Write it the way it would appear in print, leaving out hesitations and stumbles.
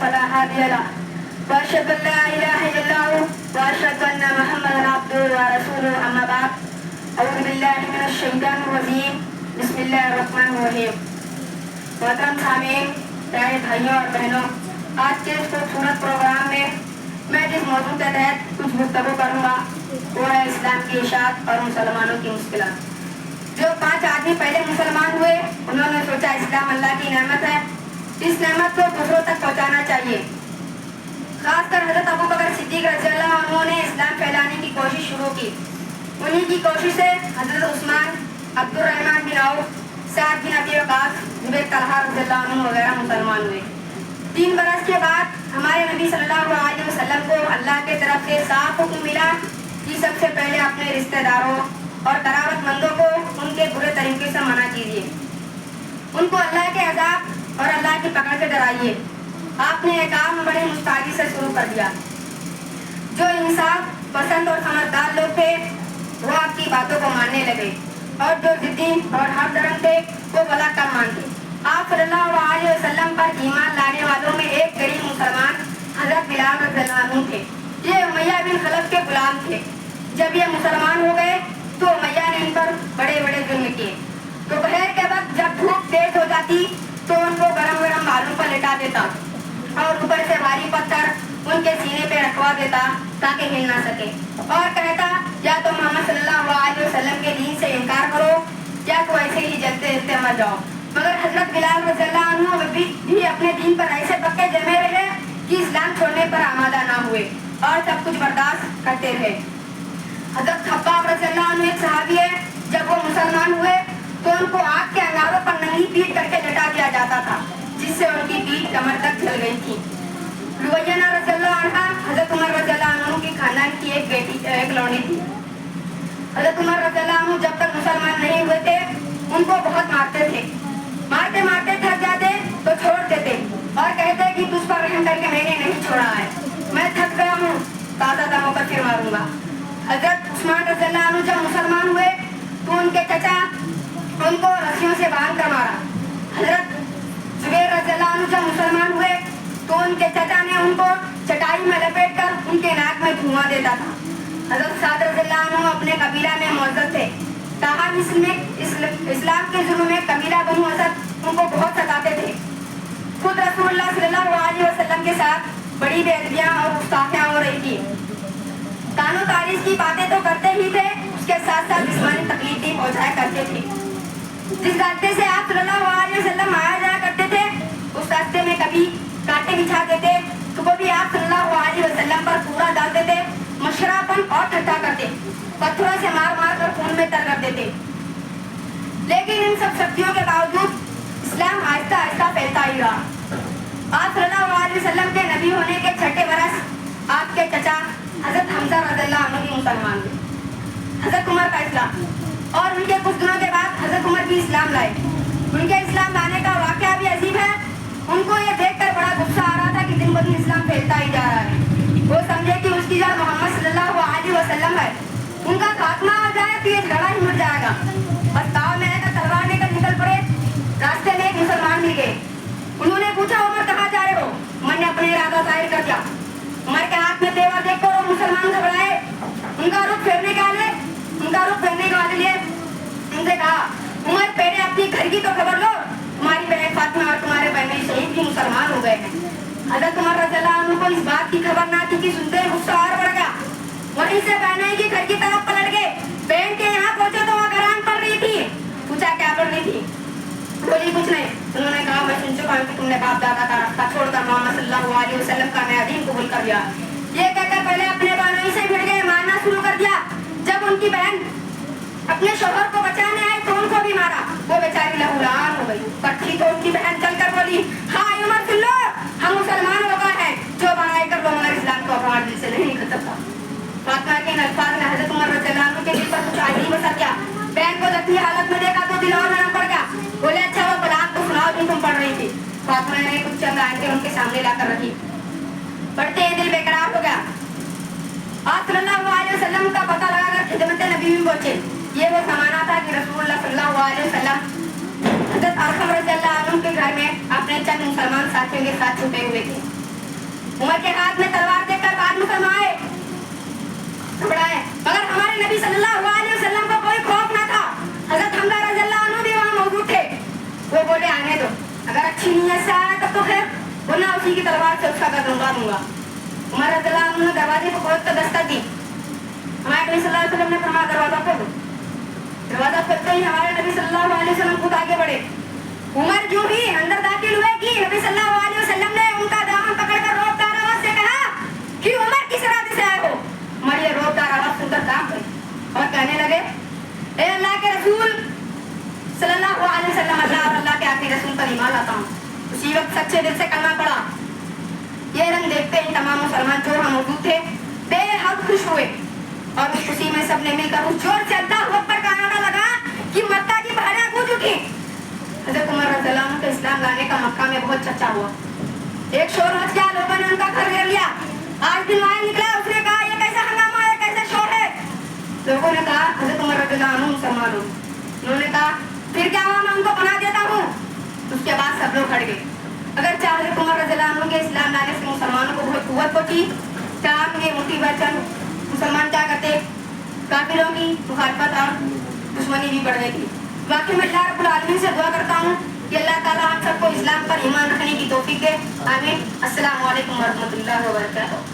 فلا هادي له وأشهد أن لا إله إلا الله وأشهد أن محمدا عبده ورسوله أما بعد أعوذ بالله من الشيطان الرجيم بسم الله الرحمن الرحيم محترم سامعین پیارے بھائیوں اور بہنوں آج کے اس خوبصورت پروگرام میں میں جس موضوع کے تحت کچھ گفتگو کروں گا وہ ہے اسلام کی اشاعت اور مسلمانوں کی مشکلات. جو 5 آدمی پہلے مسلمان ہوئے انہوں نے سوچا اسلام اللہ کی نعمت ہے, اس نعمت کو دوسروں تک پہنچانا چاہیے. خاص کر حضرت ابو بکر صدیق رضی اللہ عنہ نے اسلام پھیلانے کی کوشش شروع کی. انہی کی کوشش سے حضرت عثمان, عبد الرحمن بن عوف, سعد بن ابی وقاص, زبیر طلحہ رضی اللہ عنہ وغیرہ مسلمان ہوئے. 3 برس کے بعد ہمارے نبی صلی اللہ علیہ وسلم کو اللہ کی طرف سے صاف حکم ملا کہ سب سے پہلے اپنے رشتہ داروں اور قرابت مندوں کو ان کے برے طریقے سے منع کیجیے, ان کو اللہ کے عذاب اور اللہ کی پکڑ سے ڈرائیے. آپ نے یہ کام بڑے مستعدی سے شروع کر دیا. جو انصاف پسند اور سمجھدار لوگ تھے وہ آپ کی باتوں کو ماننے لگے اور جو ضدی اور ہر درم تھے وہ بلا کم مانتے. آپ صلی اللہ علیہ وسلم پر ایمان لانے والوں میں ایک غریب مسلمان حضرت بلال رضی اللہ عنہ تھے. یہ امیہ بن خلف کے غلام تھے. جب یہ مسلمان ہو گئے تو امیہ نے ان پر بڑے بڑے ظلم کیے. دوپہر کے وقت جب دھوپ تیز ہو جاتی تو ان کو گرم گرم بالوں پر لٹا دیتا اور اوپر سے بھاری پتھر ان کے سینے پہ رکھوا دیتا تاکہ ہل نہ سکے, اور کہتا یا تو محمد صلی اللہ علیہ وسلم کے دین سے انکار کرو یا تو ایسے ہی جلتے جلتے مر جاؤ. مگر حضرت بلال رضی اللہ عنہ بھی اپنے دین پر ایسے پکے جمے رہے کہ اسلام چھوڑنے پر آمادہ نہ ہوئے اور سب کچھ برداشت کرتے رہے. حضرت خباب رضی اللہ عنہ ایک صحابی ہے, جب وہ مسلمان ہوئے تو ان کو آگ کے انگاروں پر ننگی پیٹ کر کے لٹا دیا جاتا تھا جس سے ان کی پیٹ کمر تک جل گئی تھی. لبیہ رضی اللہ عنہ حضرت عمر رضی اللہ عنہ کی خاندان کی ایک لونڈی تھی. حضرت عمر رضی اللہ عنہ جب تک مسلمان نہیں ہوئے تھے ان کو بہت مارتے تھے. مارتے مارتے تھک جاتے تو چھوڑ دیتے اور کہتے کہ تجھ پر رحم کر کے میں نے نہیں چھوڑا ہے, میں تھک گیا ہوں, تازہ دموں پر پھر ماروں گا. حضرت عثمان رضی اللہ عنہ جب مسلمان ہوئے تو ان کے چچا ان کو رسیوں سے باندھ کر مارا. حضرت زبیر رضی اللہ عنہ جب مسلمان ہوئے تو ان کے چچا نے ان کو چٹائی میں لپیٹ کر ان کے ناک میں دھواں دیتا تھا. حضرت سعد رضی اللہ عنہ اپنے قبیلہ میں معزز تھے, تاہم اسلام کے ظلم میں قبیلہ بنو اسد ان کو بہت ستاتے تھے. خود رسول اللہ صلی اللہ علیہ وسلم کے ساتھ بڑی بے ادبیاں اور گستاخیاں ہو رہی تھی. تان و تاریخ کی باتیں تو کرتے ہی تھے, اس کے ساتھ ساتھ جسمانی تکلیف بھی پہنچایا کرتے تھے. جس راستے سے آپ صلی اللہ علیہ وسلم آیا جایا کرتے تھے اس راستے میں کبھی کانٹے بچھا دیتے تو کبھی آپ صلی اللہ علیہ وسلم پر کوڑا ڈالتے تھے, مشراپن اور ٹھٹا کرتے, پتھروں سے مار مار کر خون میں تر کر دیتے. لیکن ان سب سختیوں کے باوجود اسلام آہستہ آہستہ پھیلتا ہی رہا. آپ صلی اللہ علیہ وسلم کے نبی ہونے کے 6 برس آپ کے چچا حضرت حمزہ رضی اللہ عنہ بھی مسلمان ہوئے. حضرت عمر کا اسلام اور ان کے کچھ دنوں کے بعد حضرت عمر بھی اسلام لائے. ان کے اسلام لانے کا واقعہ بھی عجیب ہے. ان کو یہ دیکھ کر بڑا غصہ آ رہا تھا کہ دن بدن اسلام پھیلتا ہی جا رہا ہے. وہ سمجھے کہ اس کی جڑ محمد صلی اللہ علیہ وسلم ہے, ان کا خاتمہ ہو جائے تو یہ جھگڑا ہی مٹ جائے گا. بس تاؤ میں تلوار لے کر نکل پڑے. راستے میں ایک مسلمان مل گئے. انہوں نے پوچھا عمر کہاں جا رہے ہو؟ عمر نے اپنے ارادہ ظاہر کر دیا. عمر کے ہاتھ میں تیور دیکھ کر وہ مسلمان گھبرائے. ان کا رخ پھیرنے کے لیے ان سے کہا عمر پہلے اپنی گھر کی تو خبر لو, تمہاری بہن فاطمہ اور تمہارے بہن شہید بھی مسلمان ہو گئے ہیں. حضرت عمر رضی اللہ عنہ کو اس بات کی خبر نہ تھی کہ سنتے ہی غصہ اور بڑھ گیا. وہیں سے بہنیں کی گھر کی طرف پلٹ گئے. بہن کے یہاں پہنچے تو وہ گران پڑ رہی تھی. پوچھا کیا پڑھ رہی تھی؟ بولی کچھ نہیں. انہوں نے کہا میں سن چکا ہوں کہ تم نے باپ دادا کا راستہ چھوڑ کر محمد صلی اللہ علیہ وسلم کا نیا دین قبول کر لیا. یہ کہہ کر پہلے اپنے بہنوئی سے بھڑ گئے, مارنا شروع کر دیا. جب ان کی بہن اپنے شوہر کو بچانے آئی تو ان کو بھی مارا. وہ بیچاری لہولان ہو گئی. پٹھی تو ان کی بہن چل کر بولی ہاں عمر سن لو, ہم مسلمان ہو گئے ہیں, جو بنائے کر لو مگر اسلام کو اپنا دل سے نہیں نکل سکتا. فاطمہ کے ان الفاظ نے حضرت عمر رضی اللہ عنہ کے دل پر کچھ عجیب اثر کیا. بہن کو زخمی حالت میں دیکھا تو دل اور نرم پڑ گیا. بولے اچھا وہ کلام کو سناؤ جو تم پڑھ رہی تھی. فاطمہ نے کچھ چند آیتیں ان کے سامنے لا کر رکھی. پڑھتے ہی دل بے قرار ہو گیا. آپ صلی اللہ علیہ وسلم کا پتہ لگا کر خدمت نبی میں پہنچے. یہ وہ زمانہ تھا کہ رسول اللہ صلی اللہ علیہ وسلم حضرت ارقم رضی اللہ عنہ کے گھر میں اپنے چند مسلمان ساتھیوں کے ساتھ چھپے ہوئے تھے. عمر کے ہاتھ میں تلوار دیکھ کر بعد مسلمان آئے گھبرائے، مگر ہمارے نبی صلی اللہ علیہ وسلم کو کوئی خوف نہ تھا. حضرت حمزہ رضی اللہ عنہ بھی وہاں موجود تھے. وہ بولے آنے دو، اگر اچھی نیت سے آیا تب تو خیر، ورنہ اسی کی تلوار سے اس کا گردن اڑا دوں گا. عمر رضی اللہ عنہ نے دروازے کو کھول کر دستک دی. ہمارے نبی صلی اللہ علیہ وسلم نے فرمایا دروازہ کھولو. دروازہ کھولتے ہی ہمارے نبی صلی اللہ علیہ وسلم خود آگے بڑھے. عمر جو ہی اندر داخل ہوئے کہ نبی صلی اللہ علیہ وسلم نے ان کا دامن پکڑ کر روبدار آواز سے کہا کہ عمر کس ارادے سے آئے ہو. عمر یہ روبدار آواز سن کر کام گئے اور کہنے لگے اے اللہ کے رسول صلی اللہ علیہ وسلم، اللہ اور اللہ کے آخری رسول پر ایمان لاتا ہوں. اسی وقت سچے دل سے کلمہ پڑا. یہ رنگ دیکھتے ہی تمام مسلمان جو وہاں موجود تھے بے حد خوش ہوئے اور اس خوشی میں سب نے مل کر اس زور سے اللہ اکبر کا نعرہ لگا کہ مکہ کی پہاڑیاں گونج اٹھی. حضرت عمر رضی اللہ عنہ کے اسلام لانے کا مکہ میں بہت چرچا ہوا. ایک شور مچ گیا، لوگوں نے ان کا گھر گھیر لیا. آج دن وائن نکلا، اس نے کہا یہ کیسا ہنگامہ ہے، کیسا شور ہے. لوگوں نے کہا حضرت عمر رضی اللہ عنہ مسلمان ہو. انہوں نے کہا پھر کیا ہوا، میں ان کو پناہ دیتا ہوں. اس کے بعد سب لوگ ہٹ گئے. اگر چاہے حضرت عمر رضی اللہ عنہ کے اسلام لانے سے مسلمانوں کو بہت قوت پہنچی، چاہے مصیبت چند مسلمان کیا کرتے، کافروں کی مخالفت اور دشمنی بھی بڑھ گئی تھی. باقی میں اللہ رب العالمین سے دعا کرتا ہوں کہ اللہ تعالیٰ ہم سب کو اسلام پر ایمان رکھنے کی توفیق دے. آمین. السلام علیکم ورحمۃ اللہ وبرکاتہ.